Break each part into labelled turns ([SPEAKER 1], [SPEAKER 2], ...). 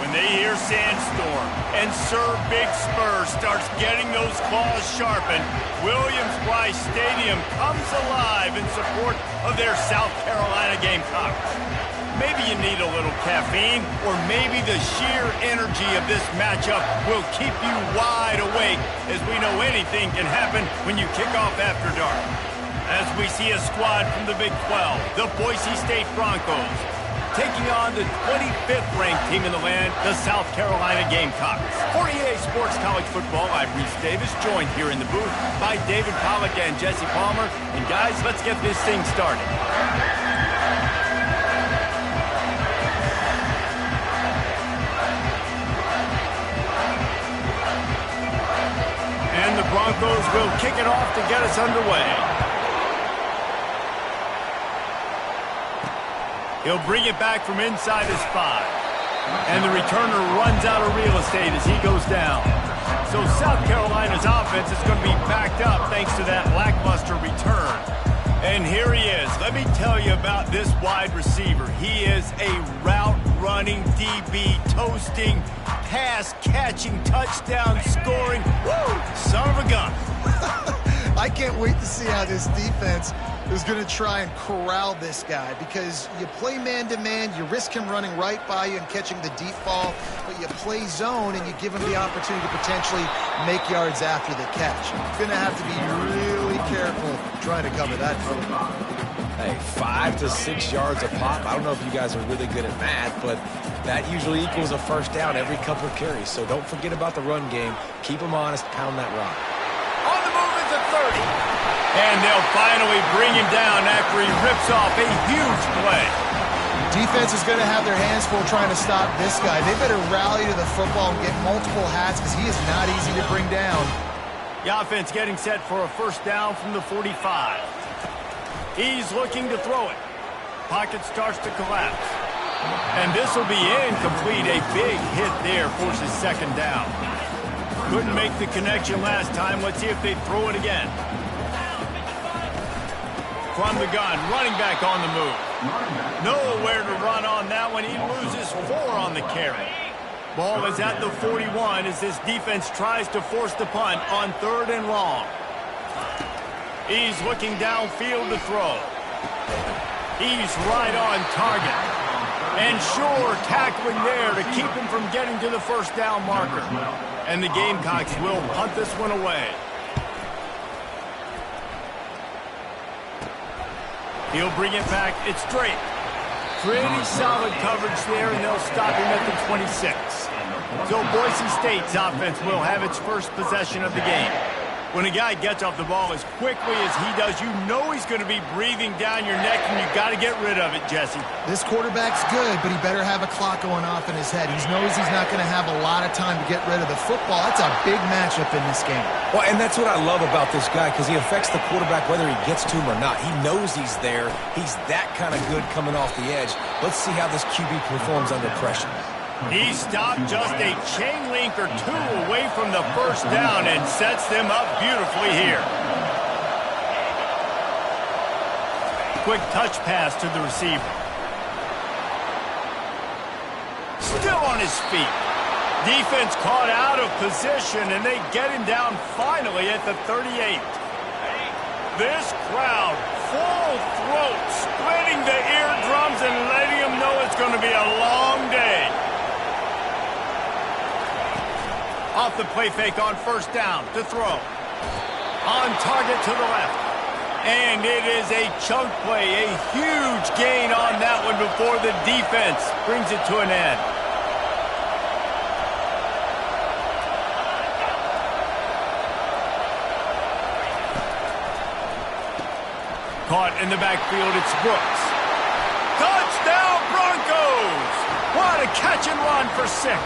[SPEAKER 1] When they hear Sandstorm and Sir Big Spur starts getting those claws sharpened, Williams-Brice Stadium comes alive in support of their South Carolina Gamecocks. Maybe you need a little caffeine, or maybe the sheer energy of this matchup will keep you wide awake, as we know anything can happen when you kick off after dark. As we see a squad from the Big 12, the Boise State Broncos, taking on the 25th ranked team in the land, the South Carolina Gamecocks. For EA Sports College Football, I'm Reese Davis, joined here in the booth by David Pollack and Jesse Palmer. And guys, let's get this thing started. And the Broncos will kick it off to get us underway. He'll bring it back from inside his 5. And the returner runs out of real estate as he goes down. So South Carolina's offense is going to be backed up thanks to that lackluster return. And here he is. Let me tell you about this wide receiver. He is a route-running DB, toasting, pass-catching, touchdown-scoring, son of a gun.
[SPEAKER 2] I can't wait to see how this defense is going to try and corral this guy, because you play man-to-man, you risk him running right by you and catching the deep ball, but you play zone and you give him the opportunity to potentially make yards after the catch. You're going to have to be really careful trying to cover that.
[SPEAKER 3] Hey, 5 to 6 yards a pop. I don't know if you guys are really good at math, but that usually equals a first down every couple of carries. So don't forget about the run game. Keep them honest, pound that rock.
[SPEAKER 1] On the move at the 30. And they'll finally bring him down after he rips off a huge play.
[SPEAKER 2] Defense is going to have their hands full trying to stop this guy. They better rally to the football and get multiple hats, because he is not easy to bring down.
[SPEAKER 1] The offense getting set for a first down from the 45. He's looking to throw it. Pocket starts to collapse. And this will be incomplete. A big hit there forces second down. Couldn't make the connection last time. Let's see if they throw it again. From the gun, running back on the move. Nowhere to run on that one. He loses 4 on the carry. Ball is at the 41 as this defense tries to force the punt on 3rd and long. He's looking downfield to throw. He's right on target. And sure, tackling there to keep him from getting to the first down marker. And the Gamecocks will punt this one away. He'll bring it back. It's straight. Pretty solid coverage there, and they'll stop him at the 26. So Boise State's offense will have its first possession of the game. When a guy gets off the ball as quickly as he does, you know he's going to be breathing down your neck, and you've got to get rid of it, Jesse.
[SPEAKER 2] This quarterback's good, but he better have a clock going off in his head. He knows he's not going to have a lot of time to get rid of the football. That's a big matchup in this game.
[SPEAKER 3] Well, and that's what I love about this guy, because he affects the quarterback whether he gets to him or not. He knows he's there. He's that kind of good coming off the edge. Let's see how this QB performs under pressure.
[SPEAKER 1] He stopped just a chain link or 2 away from the first down and sets them up beautifully here. Quick touch pass to the receiver. Still on his feet. Defense caught out of position, and they get him down finally at the 38. This crowd, full throat, splitting the eardrums and letting them know it's going to be a long day. Off the play fake on first down to throw. On target to the left. And it is a chunk play, a huge gain on that one before the defense brings it to an end. Caught in the backfield, it's Brooks. Touchdown Broncos! What a catch and run for 6.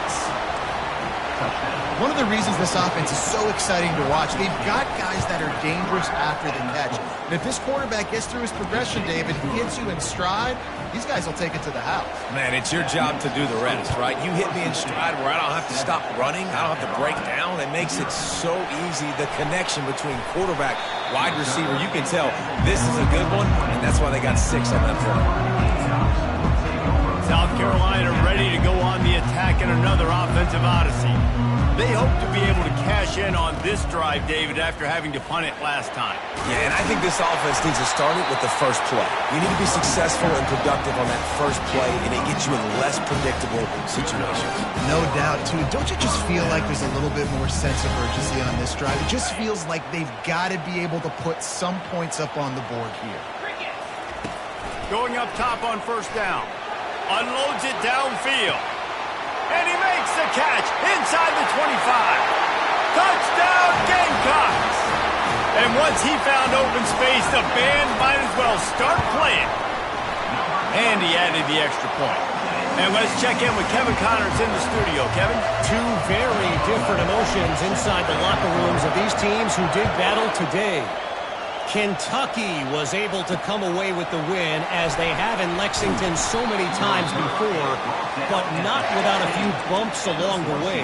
[SPEAKER 2] One of the reasons this offense is so exciting to watch, they've got guys that are dangerous after the catch. And if this quarterback gets through his progression, David, and hits you in stride, these guys will take it to the house.
[SPEAKER 3] Man, it's your job to do the rest, right? You hit me in stride where I don't have to stop running. I don't have to break down. It makes it so easy. The connection between quarterback, wide receiver, you can tell this is a good one, and that's why they got 6 on that play.
[SPEAKER 1] South Carolina ready to go on the attack in another offensive odyssey. They hope to be able to cash in on this drive, David, after having to punt it last time.
[SPEAKER 3] Yeah, and I think this offense needs to start it with the first play. You need to be successful and productive on that first play, and it gets you in less predictable situations.
[SPEAKER 2] No doubt, too. Don't you just feel like there's a little bit more sense of urgency on this drive? It just feels like they've got to be able to put some points up on the board here.
[SPEAKER 1] Going up top on first down. Unloads it downfield. And he makes the catch inside the 25. Touchdown, Gamecocks! And once he found open space, the band might as well start playing. And he added the extra point. And let's check in with Kevin Connors in the studio. Kevin?
[SPEAKER 4] Two very different emotions inside the locker rooms of these teams who did battle today. Kentucky was able to come away with the win, as they have in Lexington so many times before, but not without a few bumps along the way.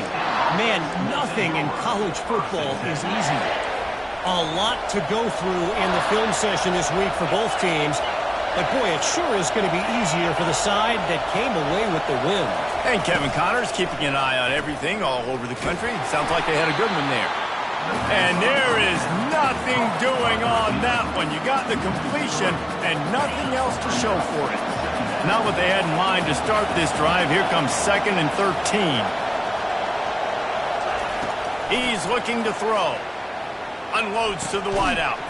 [SPEAKER 4] Man, nothing in college football is easy. A lot to go through in the film session this week for both teams, but boy, it sure is going to be easier for the side that came away with the win.
[SPEAKER 1] And Kevin Connors keeping an eye on everything all over the country. Sounds like they had a good one there. And there is nothing doing on that one. You got the completion and nothing else to show for it. Not what they had in mind to start this drive. Here comes 2nd and 13. He's looking to throw. Unloads to the wideout.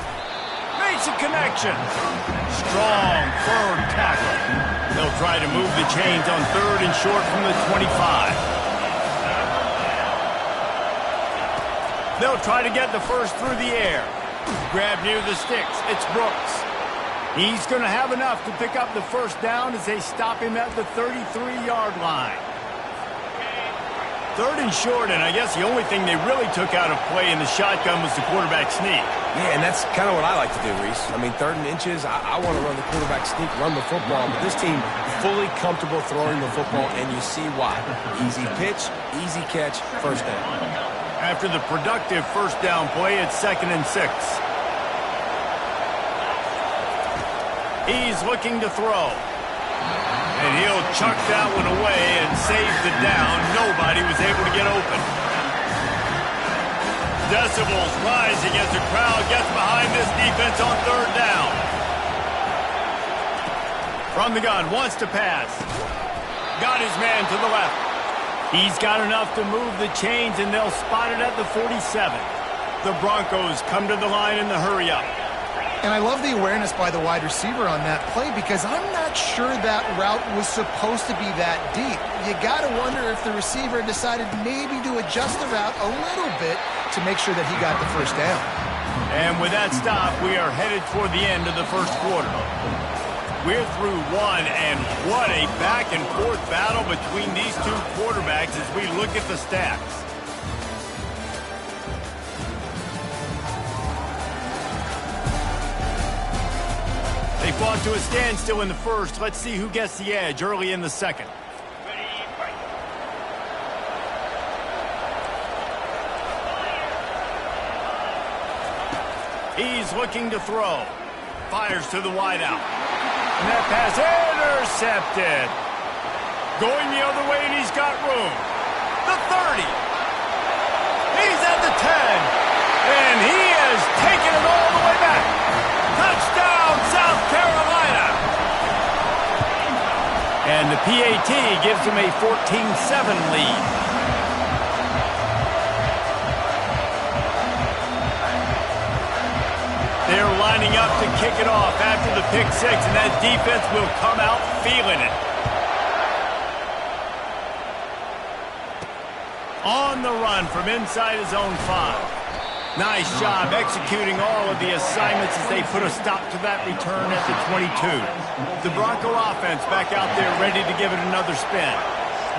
[SPEAKER 1] Makes a connection. Strong third tackle. They'll try to move the chains on 3rd and short from the 25. They'll try to get the first through the air. Grab near the sticks. It's Brooks. He's going to have enough to pick up the first down as they stop him at the 33-yard line. 3rd and short, and I guess the only thing they really took out of play in the shotgun was the quarterback sneak.
[SPEAKER 3] Yeah, and that's kind of what I like to do, Reese. I mean, 3rd and inches, I want to run the quarterback sneak, run the football, but this team fully comfortable throwing the football, and you see why. Easy pitch, easy catch, first down.
[SPEAKER 1] After the productive first down play, it's 2nd and 6. He's looking to throw. And he'll chuck that one away and save the down. Nobody was able to get open. Decibels rising as the crowd gets behind this defense on 3rd down. From the gun, wants to pass. Got his man to the left. He's got enough to move the chains, and they'll spot it at the 47. The Broncos come to the line in the hurry-up.
[SPEAKER 2] And I love the awareness by the wide receiver on that play, because I'm not sure that route was supposed to be that deep. You got to wonder if the receiver decided maybe to adjust the route a little bit to make sure that he got the first down.
[SPEAKER 1] And with that stop, we are headed toward the end of the first quarter. We're through one, and what a back-and-forth battle between these two quarterbacks as we look at the stats. They fought to a standstill in the first. Let's see who gets the edge early in the second. He's looking to throw. Fires to the wideout. And that pass intercepted. Going the other way, and he's got room. The 30. He's at the 10. And he has taken it all the way back. Touchdown, South Carolina. And the PAT gives him a 14-7 lead. They're lining up to kick it off after the pick six, and that defense will come out feeling it. On the run from inside his own 5. Nice job executing all of the assignments as they put a stop to that return at the 22. The Bronco offense back out there ready to give it another spin.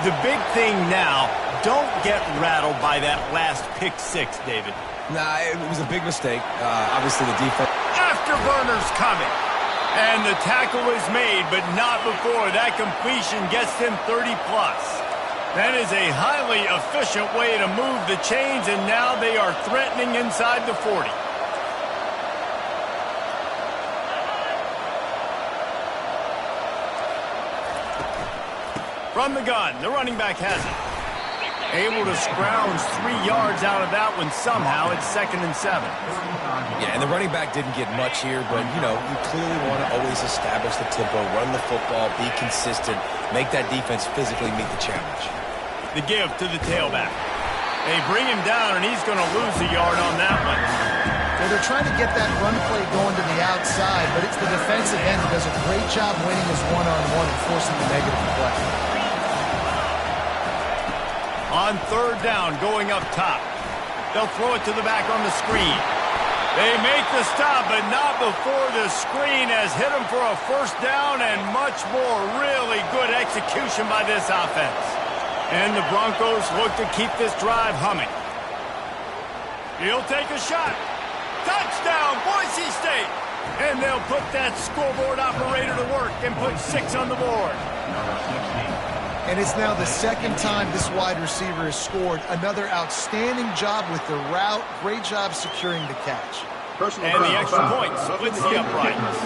[SPEAKER 1] The big thing now, don't get rattled by that last pick six, David.
[SPEAKER 3] Nah, it was a big mistake. Obviously, the defense.
[SPEAKER 1] Afterburners coming. And the tackle is made, but not before that completion gets them 30-plus. That is a highly efficient way to move the chains, and now they are threatening inside the 40. From the gun, the running back has it. Able to scrounge 3 yards out of that one somehow. It's 2nd and 7.
[SPEAKER 3] Yeah, and the running back didn't get much here, but, you know, you clearly want to always establish the tempo, run the football, be consistent, make that defense physically meet the challenge.
[SPEAKER 1] The give to the tailback. They bring him down, and he's going to lose a yard on that one.
[SPEAKER 2] Well, they're trying to get that run play going to the outside, but it's the defensive end who does a great job winning his one-on-one and forcing the negative play.
[SPEAKER 1] On 3rd down, going up top. They'll throw it to the back on the screen. They make the stop, but not before the screen has hit them for a 1st down and much more. Really good execution by this offense. And the Broncos look to keep this drive humming. He'll take a shot. Touchdown, Boise State! And they'll put that scoreboard operator to work and put 6 on the board.
[SPEAKER 2] And it's now the 2nd time this wide receiver has scored. Another outstanding job with the route. Great job securing the catch.
[SPEAKER 1] And the extra point splits the uprights.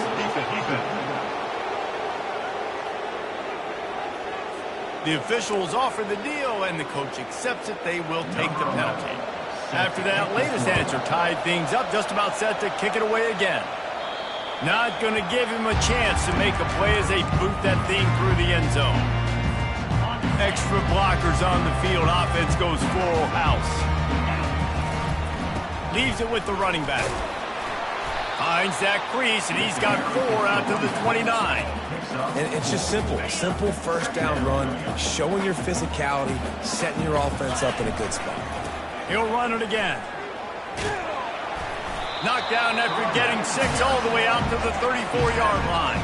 [SPEAKER 1] The officials offer the deal, and the coach accepts it. They will take the penalty. After that latest answer tied things up, just about set to kick it away again. Not going to give him a chance to make a play as they boot that thing through the end zone. Extra blockers on the field. Offense goes full house. Leaves it with the running back. Finds that crease, and he's got 4 out to the 29.
[SPEAKER 3] And it's just simple. Simple 1st down run, showing your physicality, setting your offense up in a good spot.
[SPEAKER 1] He'll run it again. Knocked down after getting 6 all the way out to the 34-yard line.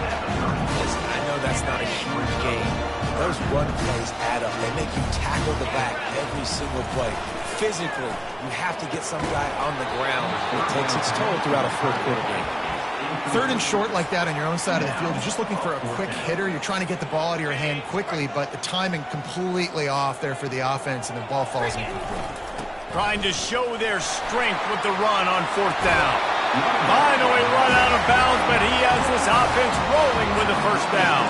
[SPEAKER 3] Listen, I know that's not a huge game. Those run plays add up. They make you tackle the back every single play. Physically, you have to get some guy on the ground. It takes its toll throughout a 4th quarter game.
[SPEAKER 2] 3rd and short like that on your own side of the field. You're just looking for a quick hitter. You're trying to get the ball out of your hand quickly, but the timing completely off there for the offense, and the ball falls incomplete.
[SPEAKER 1] Trying to show their strength with the run on 4th down. Finally run out of bounds, but he has this offense rolling with the 1st down.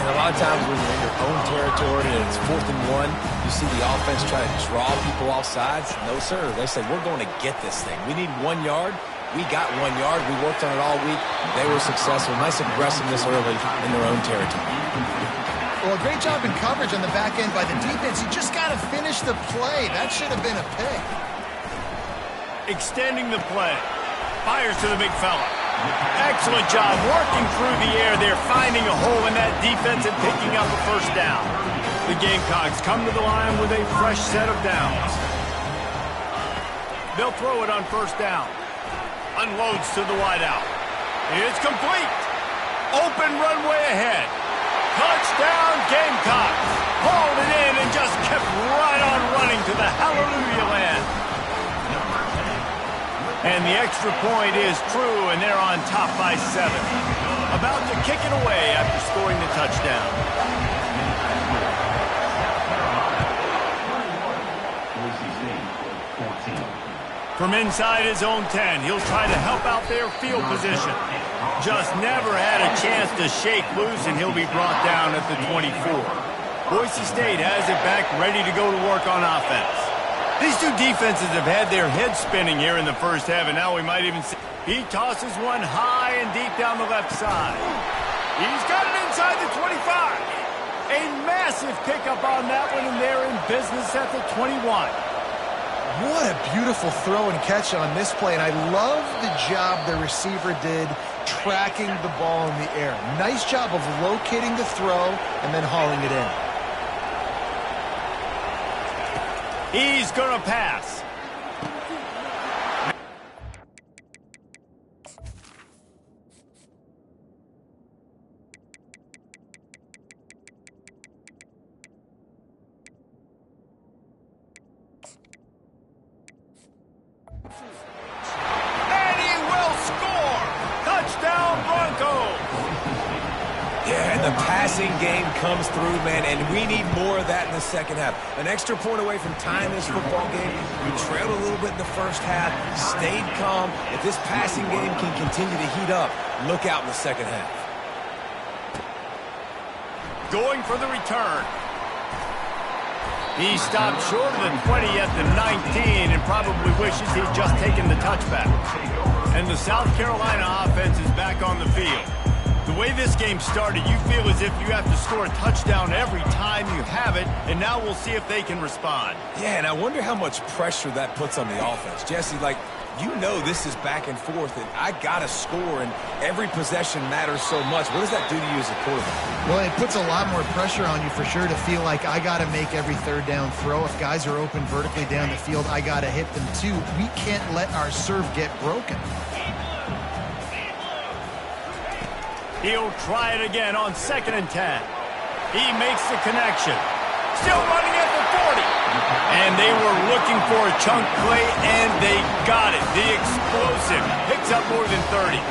[SPEAKER 3] And a lot of times when you're in your own territory and it's 4th and 1, you see the offense try to draw people off sides. No, sir. They say, we're going to get this thing. We need 1 yard. We got 1 yard. We worked on it all week. They were successful. Nice aggressiveness early in their own territory.
[SPEAKER 2] Well, a great job in coverage on the back end by the defense. You just got to finish the play. That should have been a pick.
[SPEAKER 1] Extending the play. Fires to the big fella. Excellent job working through the air there, finding a hole in that defense and picking up a 1st down. The Gamecocks come to the line with a fresh set of downs. They'll throw it on 1st down. Unloads to the wideout. It's complete. Open runway ahead. Touchdown, Gamecocks. Hauled it in and just kept right on running to the hallelujah land. And the extra point is true, and they're on top by 7. About to kick it away after scoring the touchdown. From inside his own 10, he'll try to help out their field position. Just never had a chance to shake loose, and he'll be brought down at the 24. Boise State has it back, ready to go to work on offense. These two defenses have had their heads spinning here in the 1st half, and now we might even see. He tosses one high and deep down the left side. He's got it inside the 25. A massive pickup on that one, and they're in business at the 21.
[SPEAKER 2] What a beautiful throw and catch on this play, and I love the job the receiver did tracking the ball in the air. Nice job of locating the throw and then hauling it in.
[SPEAKER 1] He's going to pass. And he will score. Touchdown, Broncos.
[SPEAKER 3] Yeah, and the passing game comes through, man, and we need more of that in the 2nd half. An extra point away from tying this football game. We trailed a little bit in the 1st half, stayed calm. If this passing game can continue to heat up, look out in the 2nd half.
[SPEAKER 1] going for the return. He stopped short of the 20 at the 19 and probably wishes he'd just taken the touchback. And the South Carolina offense is back on the field. The way this game started, you feel as if you have to score a touchdown every time you have it, and now we'll see if they can respond.
[SPEAKER 3] Yeah, and I wonder how much pressure that puts on the offense. Jesse, like, you know this is back and forth, and I got to score, and every possession matters so much. What does that do to you as a quarterback?
[SPEAKER 2] Well, it puts a lot more pressure on you for sure to feel like I got to make every third down throw. If guys are open vertically down the field, I got to hit them too. We can't let our serve get broken.
[SPEAKER 1] He'll try it again on 2nd and 10. He makes the connection. Still running at the 40. And they were looking for a chunk play, and they got it. The explosive picks up more than 30.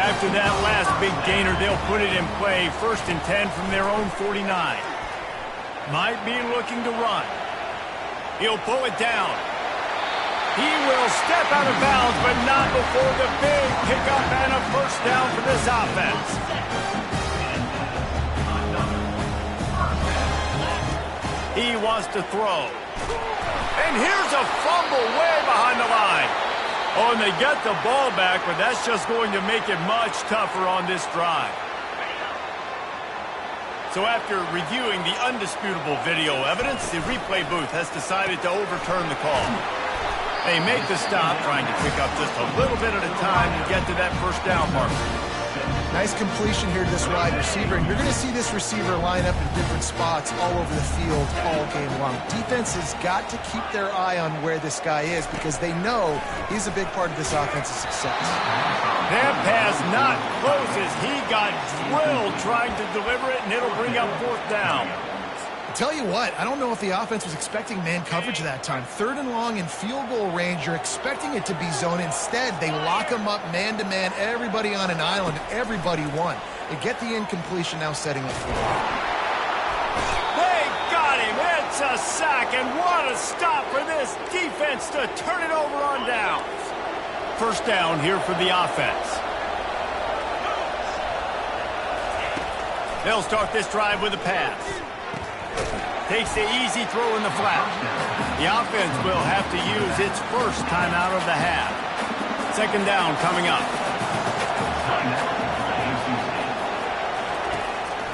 [SPEAKER 1] After that last big gainer, they'll put it in play. 1st and 10 from their own 49. Might be looking to run. He'll pull it down. He will step out of bounds, but not before the big pickup and a first down for this offense. He wants to throw. And here's a fumble way behind the line. Oh, and they get the ball back, but that's just going to make it much tougher on this drive. So after reviewing the undisputable video evidence, the replay booth has decided to overturn the call. They make the stop, trying to pick up just a little bit at a time to get to that first down marker.
[SPEAKER 2] Nice completion here to this wide receiver, and you're going to see this receiver line up in different spots all over the field all game long. Defense has got to keep their eye on where this guy is because they know he's a big part of this offense's success.
[SPEAKER 1] That pass not close as he got drilled trying to deliver it, and it'll bring up 4th down.
[SPEAKER 2] Tell you what, I don't know if the offense was expecting man coverage that time. 3rd and long in field goal range, you're expecting it to be zone. Instead, they lock them up man-to-man, everybody on an island, everybody won. They get the incompletion, now setting up for it.
[SPEAKER 1] They got him. It's a sack, and what a stop for this defense to turn it over on downs. First down here for the offense. They'll start this drive with a pass. Takes the easy throw in the flat. The offense will have to use its first timeout of the half. 2nd down coming up.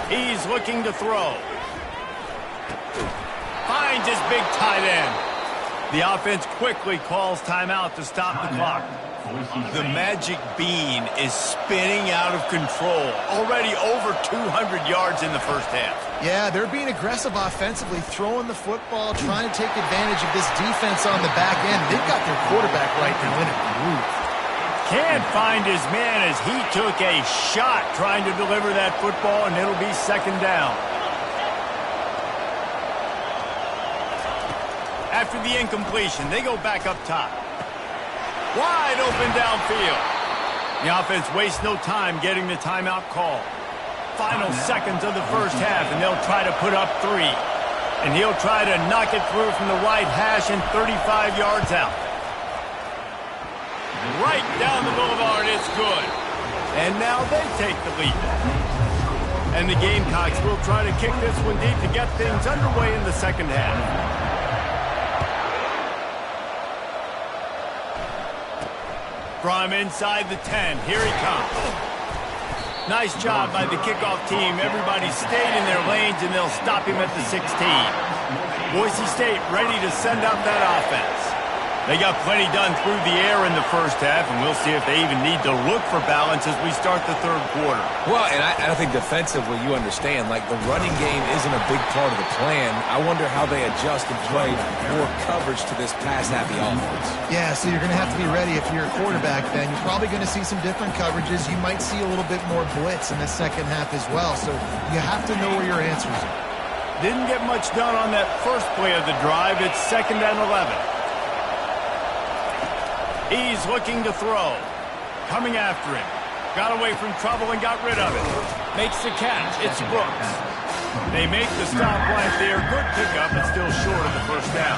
[SPEAKER 1] He's looking to throw. Finds his big tight end. The offense quickly calls timeout to stop the clock. The magic bean is spinning out of control. Already over 200 yards in the first half.
[SPEAKER 2] Yeah, they're being aggressive offensively, throwing the football, trying to take advantage of this defense on the back end. They've got their quarterback right now in a groove.
[SPEAKER 1] Can't find his man as he took a shot trying to deliver that football, and it'll be 2nd down. After the incompletion, they go back up top. Wide open downfield. The offense wastes no time getting the timeout call. Final seconds of the first half, and they'll try to put up 3. And he'll try to knock it through from the right hash and 35 yards out. Right down the boulevard, it's good. And now they take the lead. And the Gamecocks will try to kick this one deep to get things underway in the second half. From inside the 10, here he comes. Nice job by the kickoff team. Everybody stayed in their lanes, and they'll stop him at the 16. Boise State ready to send out that offense. They got plenty done through the air in the first half, and we'll see if they even need to look for balance as we start the 3rd quarter.
[SPEAKER 3] Well, and I think defensively, you understand, like the running game isn't a big part of the plan. I wonder how they adjust and play more coverage to this pass-happy offense.
[SPEAKER 2] Yeah, so you're going to have to be ready if you're a quarterback then. You're probably going to see some different coverages. You might see a little bit more blitz in the second half as well, so you have to know where your answers are.
[SPEAKER 1] Didn't get much done on that first play of the drive. It's 2nd and 11. He's looking to throw. Coming after him. Got away from trouble and got rid of it. Makes the catch. It's Brooks. They make the stop right there. Good pickup, but still short of the first down.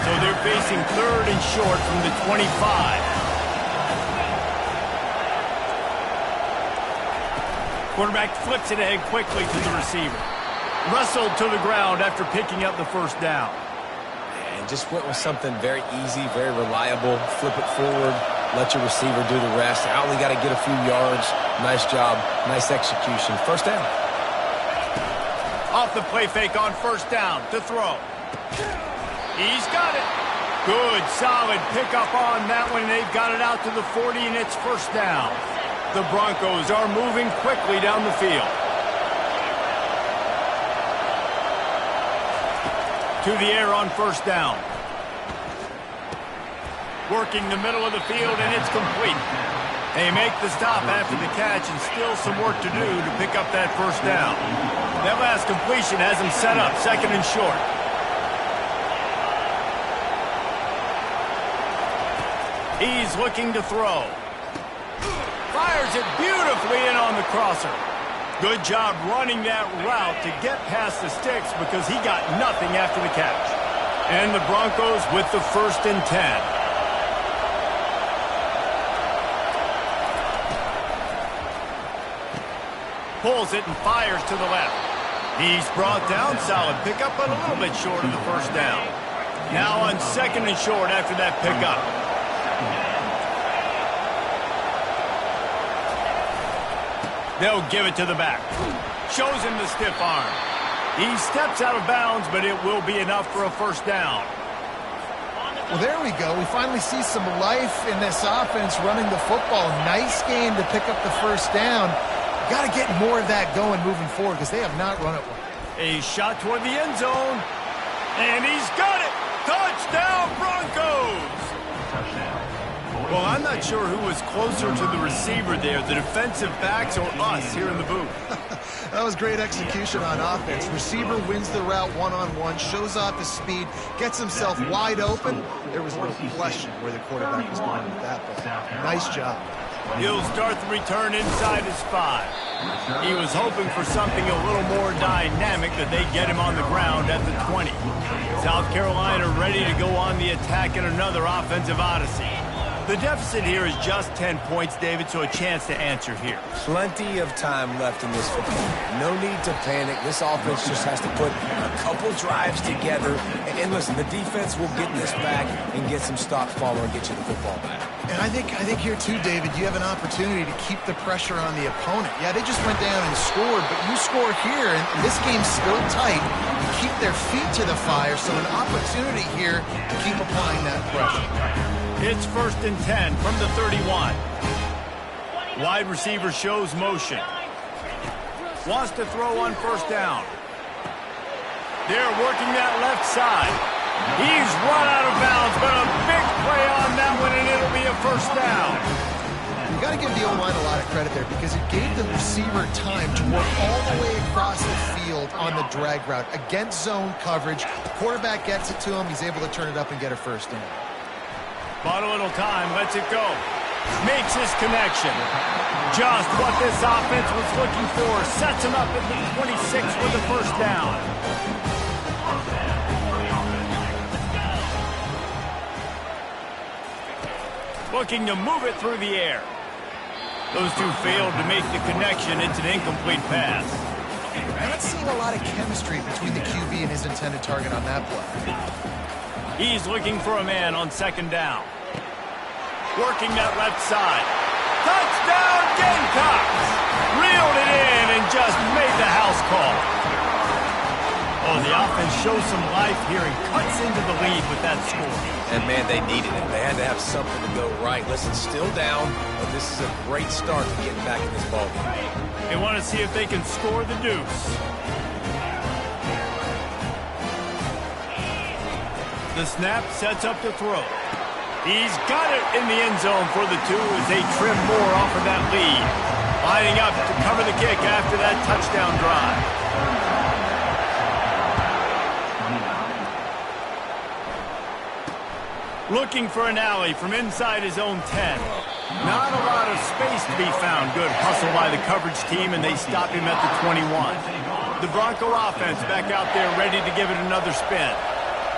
[SPEAKER 1] So they're facing 3rd and short from the 25. Quarterback flips it ahead quickly to the receiver. Wrestled to the ground after picking up the first down.
[SPEAKER 3] And just went with something very easy, very reliable. Flip it forward, let your receiver do the rest. I only got to get a few yards. Nice job, nice execution. First down.
[SPEAKER 1] Off the play fake on first down to throw. He's got it. Good, solid pickup on that one. They've got it out to the 40, and it's first down. The Broncos are moving quickly down the field. To the air on first down. Working the middle of the field, and it's complete. They make the stop after the catch, and still some work to do to pick up that first down. That last completion has them set up, second and short. He's looking to throw. Fires it beautifully in on the crosser. Good job running that route to get past the sticks because he got nothing after the catch. And the Broncos with the 1st and 10. Pulls it and fires to the left. He's brought down, solid pickup, but a little bit short of the first down. Now on second and short after that pickup. They'll give it to the back. Shows him the stiff arm. He steps out of bounds, but it will be enough for a first down.
[SPEAKER 2] Well, there we go. We finally see some life in this offense running the football. Nice game to pick up the first down. Got to get more of that going moving forward because they have not run it well.
[SPEAKER 1] A shot toward the end zone. And he's got it. Touchdown, Broncos. Well, I'm not sure who was closer to the receiver there, the defensive backs or us here in the booth.
[SPEAKER 2] That was great execution on offense. Receiver wins the route one-on-one, shows off his speed, gets himself wide open. There was little question where the quarterback was going with that ball. Nice job.
[SPEAKER 1] He'll start the return inside his 5. He was hoping for something a little more dynamic, but they get him on the ground at the 20. South Carolina ready to go on the attack in another offensive odyssey. The deficit here is just 10 points, David, so a chance to answer here.
[SPEAKER 3] Plenty of time left in this football game. No need to panic. This offense just has to put a couple drives together. And listen, the defense will get this back and get some stops following and get you the football back.
[SPEAKER 2] And I think here, too, David, you have an opportunity to keep the pressure on the opponent. Yeah, they just went down and scored, but you score here, and this game's still tight. You keep their feet to the fire, so an opportunity here to keep applying that pressure.
[SPEAKER 1] It's 1st and 10 from the 31. Wide receiver shows motion. Wants to throw on first down. They're working that left side. He's run out of bounds, but a big play on that one, and it'll be a first down.
[SPEAKER 2] You got to give the O-line a lot of credit there because it gave the receiver time to work all the way across the field on the drag route against zone coverage. The quarterback gets it to him. He's able to turn it up and get a first down.
[SPEAKER 1] Bought a little time, lets it go. Makes his connection. Just what this offense was looking for. Sets him up at the 26 with the first down. Looking to move it through the air. Those two failed to make the connection. It's an incomplete pass.
[SPEAKER 2] I'm not seeing a lot of chemistry between the QB and his intended target on that play.
[SPEAKER 1] He's looking for a man on second down. Working that left side. Touchdown, Gamecocks! Reeled it in and just made the house call. Oh, the offense shows some life here and cuts into the lead with that score.
[SPEAKER 3] And, man, they needed it. They had to have something to go right. Listen, still down, but this is a great start to getting back in this ballgame.
[SPEAKER 1] They want to see if they can score the deuce. The snap sets up to throw. He's got it in the end zone for the 2 as they trim more off of that lead. Lining up to cover the kick after that touchdown drive. Looking for an alley from inside his own 10. Not a lot of space to be found. Good hustle by the coverage team, and they stop him at the 21. The Bronco offense back out there ready to give it another spin.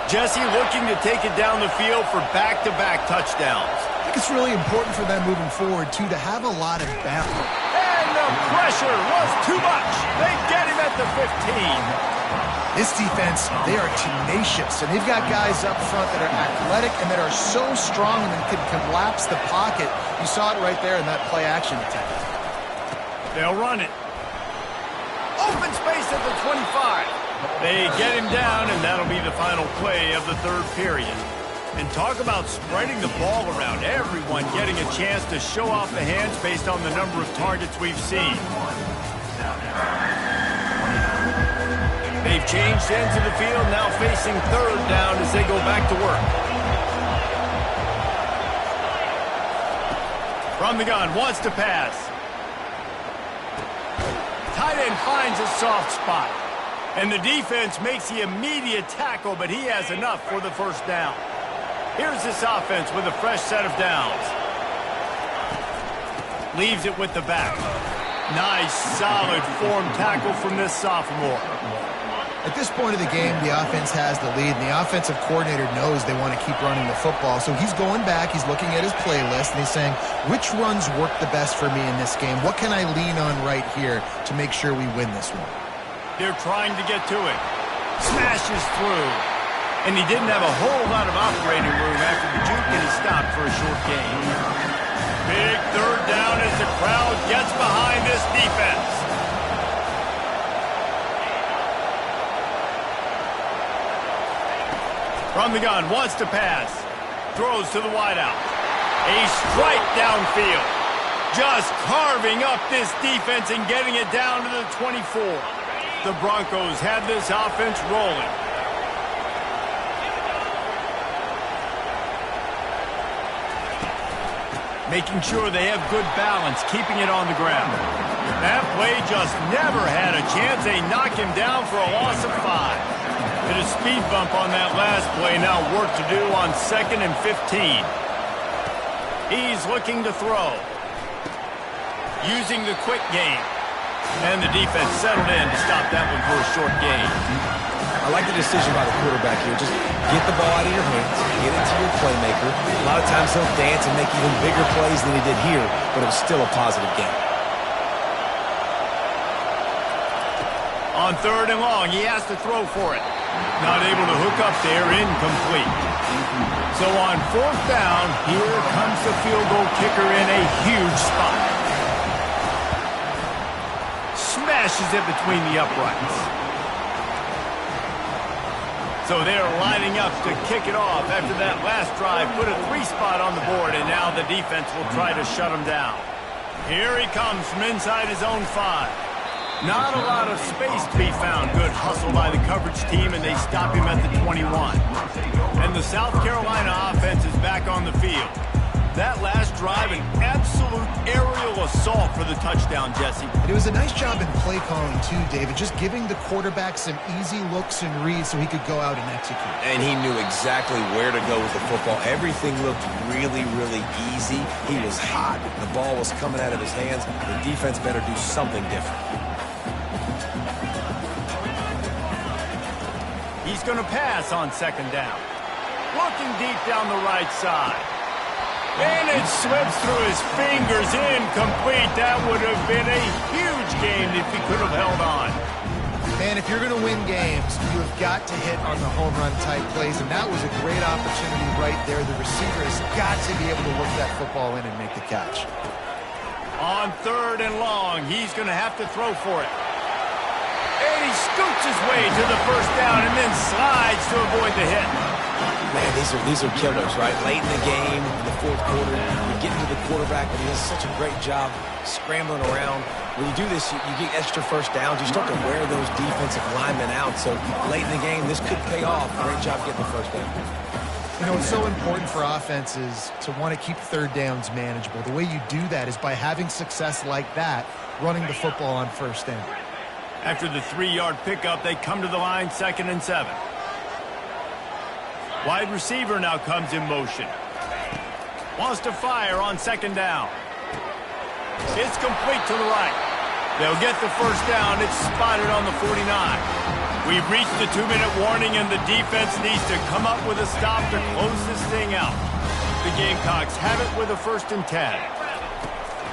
[SPEAKER 1] Jesse looking to take it down the field for back-to-back touchdowns.
[SPEAKER 2] I think it's really important for them moving forward, too, to have a lot of balance.
[SPEAKER 1] And the pressure was too much. They get him at the 15.
[SPEAKER 2] This defense, they are tenacious, and they've got guys up front that are athletic and that are so strong and can collapse the pocket. You saw it right there in that play-action attempt.
[SPEAKER 1] They'll run it. Open space at the 25. They get him down, and that'll be the final play of the third period. And talk about spreading the ball around. Everyone getting a chance to show off the hands based on the number of targets we've seen. They've changed ends of the field, now facing third down as they go back to work. From the gun, wants to pass. Tight end finds a soft spot. And the defense makes the immediate tackle, but he has enough for the first down. Here's this offense with a fresh set of downs. Leaves it with the back. Nice, solid form tackle from this sophomore.
[SPEAKER 2] At this point of the game, the offense has the lead, and the offensive coordinator knows they want to keep running the football. So he's going back, he's looking at his playlist, and he's saying, which runs work the best for me in this game? What can I lean on right here to make sure we win this one?
[SPEAKER 1] They're trying to get to it. Smashes through. And he didn't have a whole lot of operating room after the juke, and he stopped for a short gain. Big third down as the crowd gets behind this defense. From the gun, wants to pass. Throws to the wideout. A strike downfield. Just carving up this defense and getting it down to the 24. The Broncos have this offense rolling. Making sure they have good balance, keeping it on the ground. That play just never had a chance. They knock him down for a loss of 5. Hit a speed bump on that last play. Now work to do on 2nd and 15. He's looking to throw. Using the quick game. And the defense settled in to stop that one for a short gain.
[SPEAKER 3] I like the decision by the quarterback here. Just get the ball out of your hands, get it to your playmaker. A lot of times he'll dance and make even bigger plays than he did here, but it was still a positive game.
[SPEAKER 1] On 3rd and long, he has to throw for it. Not able to hook up there, incomplete. So on 4th down, here comes the field goal kicker in a huge spot. Smashes it between the uprights. So they're lining up to kick it off after that last drive. Put a 3 spot on the board, and now the defense will try to shut him down. Here he comes from inside his own 5. Not a lot of space to be found. Good hustle by the coverage team, and they stop him at the 21. And the South Carolina offense is back on the field. That last drive, an absolute aerial assault for the touchdown, Jesse.
[SPEAKER 2] And it was a nice job in play calling, too, David, just giving the quarterback some easy looks and reads so he could go out and execute.
[SPEAKER 3] And he knew exactly where to go with the football. Everything looked really, really easy. He was hot. The ball was coming out of his hands. The defense better do something different.
[SPEAKER 1] He's going to pass on 2nd down. Looking deep down the right side. And it slips through his fingers, incomplete. That would have been a huge game if he could have held on.
[SPEAKER 2] Man, if you're going to win games, you have got to hit on the home run type plays, and that was a great opportunity right there. The receiver has got to be able to look that football in and make the catch.
[SPEAKER 1] On 3rd and long, he's going to have to throw for it. And he scoots his way to the first down and then slides to avoid the hit.
[SPEAKER 3] Man, these are killers, right? Late in the game, in the 4th quarter, you get into the quarterback, but he does such a great job scrambling around. When you do this, you get extra first downs. You start to wear those defensive linemen out. So late in the game, this could pay off. Great job getting the first down.
[SPEAKER 2] You know, it's so important for offenses to want to keep 3rd downs manageable. The way you do that is by having success like that, running the football on 1st down.
[SPEAKER 1] After the 3-yard pickup, they come to the line 2nd and 7. Wide receiver now comes in motion. Wants to fire on 2nd down. It's complete to the right. They'll get the first down. It's spotted on the 49. We've reached the 2-minute warning, and the defense needs to come up with a stop to close this thing out. The Gamecocks have it with a 1st and 10.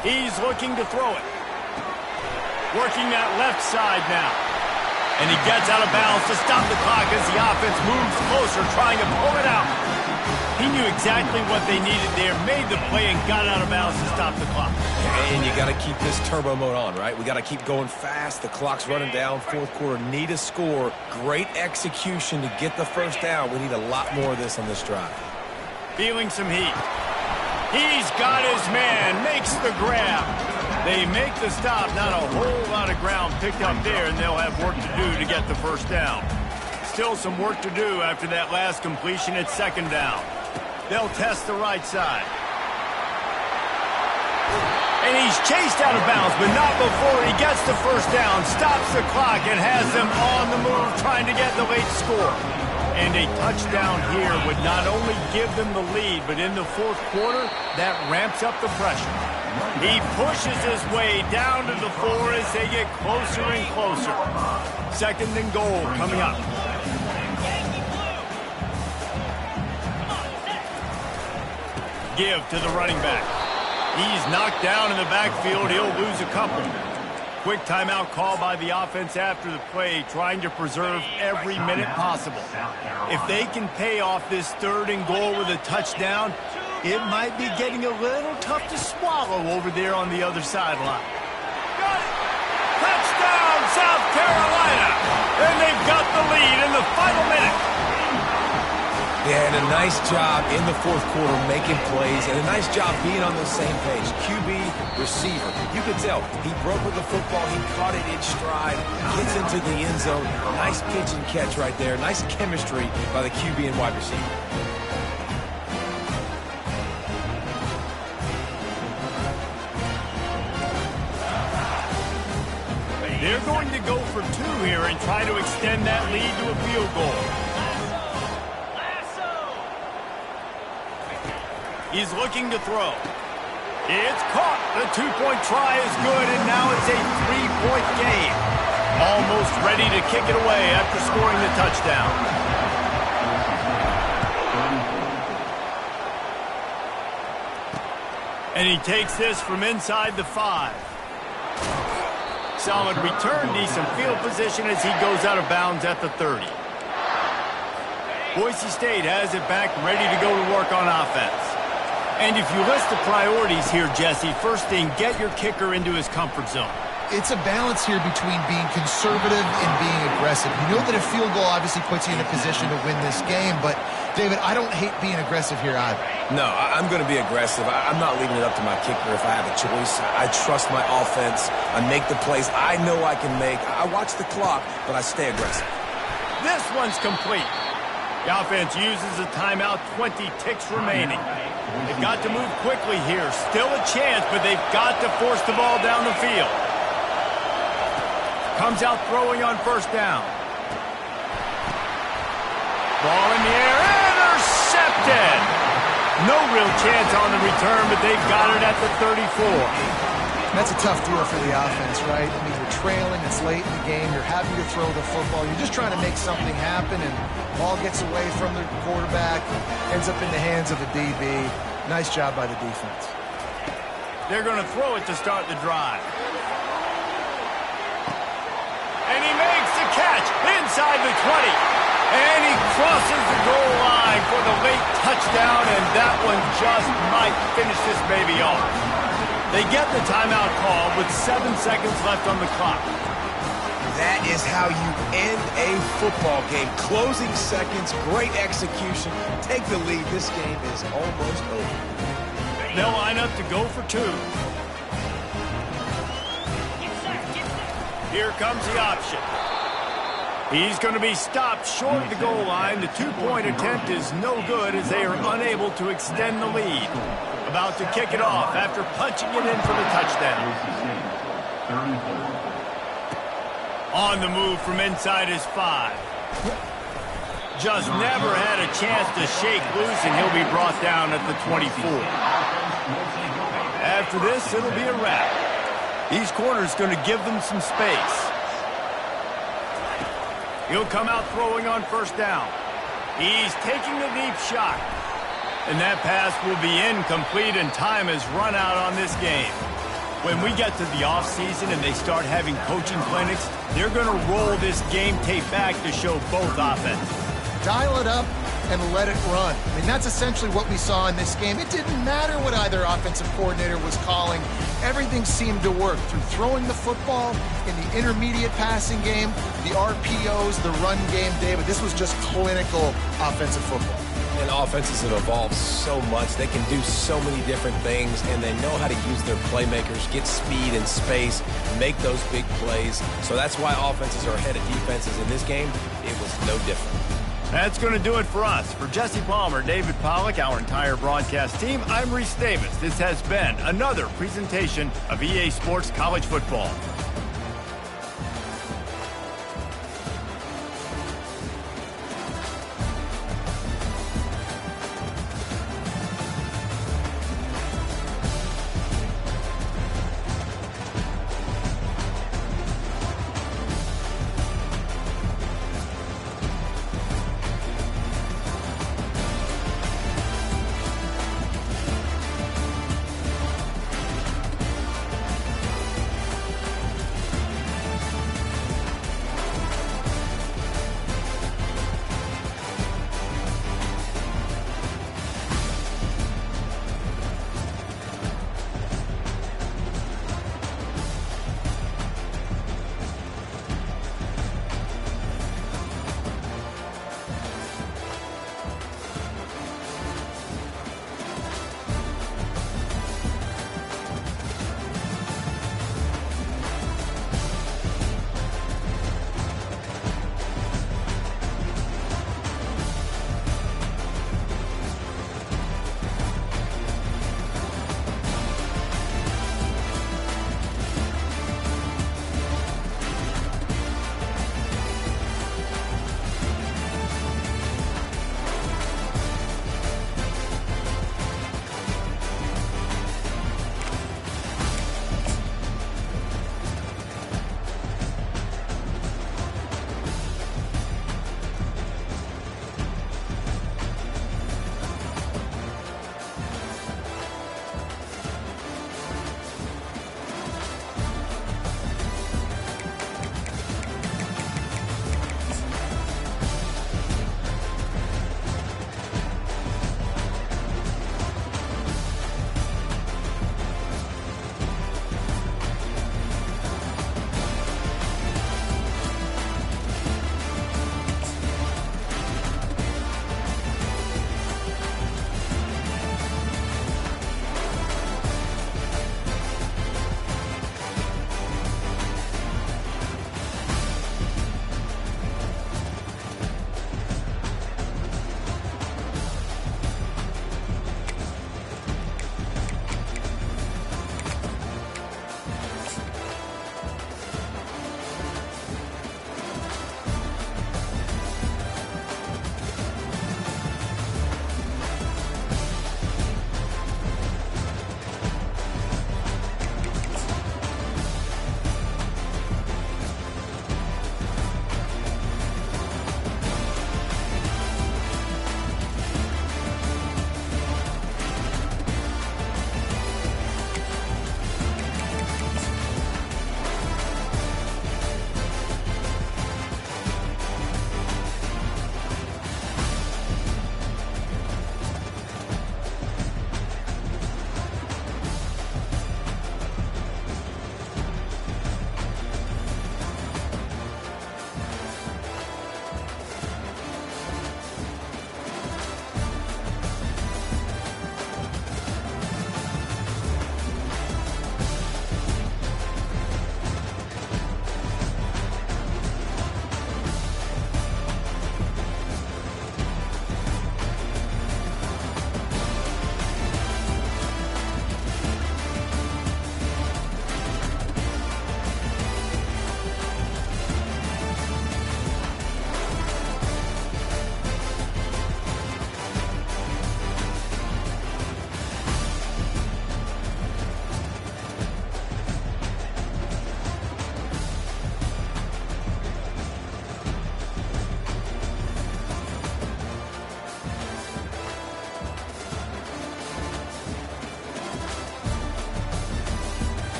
[SPEAKER 1] He's looking to throw it. Working that left side now. And he gets out of bounds to stop the clock as the offense moves closer, trying to pull it out. He knew exactly what they needed there, made the play, and got out of bounds to stop the clock.
[SPEAKER 3] And you got to keep this turbo mode on, right? We got to keep going fast. The clock's running down. Fourth quarter, need a score. Great execution to get the first down. We need a lot more of this on this drive.
[SPEAKER 1] Feeling some heat. He's got his man, makes the grab. They make the stop, not a whole lot of ground picked up there, and they'll have work to do to get the first down. Still some work to do after that last completion at second down. They'll test the right side. And he's chased out of bounds, but not before he gets the first down, stops the clock, and has them on the move trying to get the late score. And a touchdown here would not only give them the lead, but in the fourth quarter, that ramps up the pressure. He pushes his way down to the 4 as they get closer and closer. Second and goal coming up. Give to the running back. He's knocked down in the backfield. He'll lose a couple. Quick timeout call by the offense after the play, trying to preserve every minute possible. If they can pay off this third and goal with a touchdown, it might be getting a little tough to swallow over there on the other sideline. Got it! Touchdown, South Carolina! And they've got the lead in the final minute.
[SPEAKER 3] Yeah, and a nice job in the fourth quarter making plays, and a nice job being on the same page. QB, receiver. You could tell he broke with the football. He caught it in stride, gets into the end zone. Nice pitch and catch right there. Nice chemistry by the QB and wide receiver.
[SPEAKER 1] They're going to go for 2 here and try to extend that lead to a field goal. He's looking to throw. It's caught. The 2-point try is good, and now it's a 3-point game. Almost ready to kick it away after scoring the touchdown. And he takes this from inside the 5. Solid return, decent field position as he goes out of bounds at the 30. Boise State has it back, ready to go to work on offense. And if you list the priorities here, Jesse, first thing, get your kicker into his comfort zone.
[SPEAKER 2] It's a balance here between being conservative and being aggressive. You know that a field goal obviously puts you in a position to win this game, but, David, I don't hate being aggressive here either.
[SPEAKER 3] No, I'm going to be aggressive. I'm not leaving it up to my kicker if I have a choice. I trust my offense. I make the plays I know I can make. I watch the clock, but I stay aggressive.
[SPEAKER 1] This one's complete. The offense uses a timeout, 20 ticks remaining. They've got to move quickly here. Still a chance, but they've got to force the ball down the field. Comes out throwing on first down. Ball in the air, intercepted! No real chance on the return, but they've got it at the 34.
[SPEAKER 2] That's a tough deal for the offense, right? I mean, you're trailing, it's late in the game, you're having to throw the football, you're just trying to make something happen, and ball gets away from the quarterback, ends up in the hands of a DB. Nice job by the defense.
[SPEAKER 1] They're going to throw it to start the drive. And he makes the catch inside the 20. And he crosses the goal line for the late touchdown, and that one just might finish this baby off. They get the timeout call with 7 seconds left on the clock.
[SPEAKER 3] That is how you end a football game. Closing seconds, great execution. Take the lead. This game is almost over.
[SPEAKER 1] They'll line up to go for 2. Here comes the option. He's going to be stopped short of the goal line. The 2-point attempt is no good as they are unable to extend the lead. About to kick it off after punching it in for the touchdown. On the move from inside his 5. Just never had a chance to shake loose, and he'll be brought down at the 24. After this, it'll be a wrap. These corners going to give them some space. He'll come out throwing on first down. He's taking the deep shot. And that pass will be incomplete, and time has run out on this game. When we get to the offseason and they start having coaching clinics, they're going to roll this game tape back to show both offenses.
[SPEAKER 2] Dial it up and let it run. I mean, that's essentially what we saw in this game. It didn't matter what either offensive coordinator was calling. Everything seemed to work through throwing the football, in the intermediate passing game, the RPOs, the run game, David. This was just clinical offensive football.
[SPEAKER 3] And offenses have evolved so much. They can do so many different things, and they know how to use their playmakers, get speed and space, make those big plays. So that's why offenses are ahead of defenses in this game. It was no different.
[SPEAKER 1] That's going to do it for us. For Jesse Palmer, David Pollack, our entire broadcast team, I'm Reese Davis. This has been another presentation of EA Sports College Football.